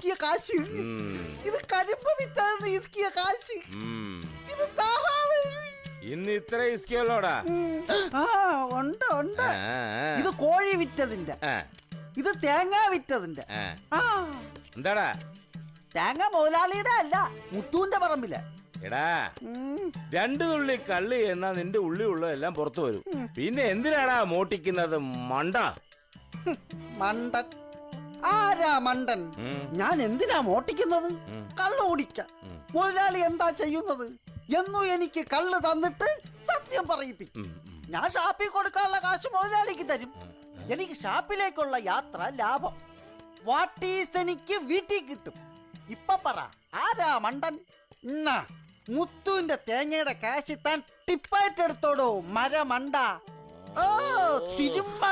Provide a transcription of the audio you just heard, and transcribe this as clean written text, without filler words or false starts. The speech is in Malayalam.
ഇസ്കിയ കാശ്, ഇത് കരിമ്പ് വിറ്റതെന്ന് ഇസ്കിയ കാശ്, ഇത് താറാവ്. ഇന്ന് ഇത്ര ഇസ്കിയല്ലോടാ? ഉണ്ട് ഉണ്ട്. ഇത് കോഴി വിറ്റതിന്റെ, ഇത് തേങ്ങ വിറ്റതിന്റെ. എന്താടാ? തേങ്ങ മുതലാളിയുടെ അല്ല, മുത്തൂന്റെ പറമ്പില്. എടാ, 2 തുള്ളി കള്ളി എന്നാ നിന്റെ ഉള്ളി ഉള്ളതെല്ലാം പുറത്തു വരും. പിന്നെ എന്തിനാടാ മോട്ടിക്കുന്നത് മണ്ട? മണ്ടൻ? ആരാ മണ്ടൻ? ഞാൻ എന്തിനാ മോട്ടിക്കുന്നത്? കള്ള് കുടിക്ക. മുതലാളി എന്താ ചെയ്യുന്നത്? എന്നും എനിക്ക് കള്ള് തന്നിട്ട് സത്യം പറയിപ്പിക്കും. ഞാൻ ഷാപ്പിൽ കൊടുക്കാനുള്ള കാശ് മുതലാളിക്ക് തരും. എനിക്ക് ഷാപ്പിലേക്കുള്ള യാത്ര ലാഭം. വാട്ടീസ് എനിക്ക് വീട്ടിൽ കിട്ടും. ഇപ്പൊ പറ, ആരാ മണ്ടൻ? മുത്തുവിന്റെ തേങ്ങയുടെ കാശ് താൻ ടിപ്പായിട്ട് എടുത്തോടോ മരമണ്ട. ഓ തിരുമ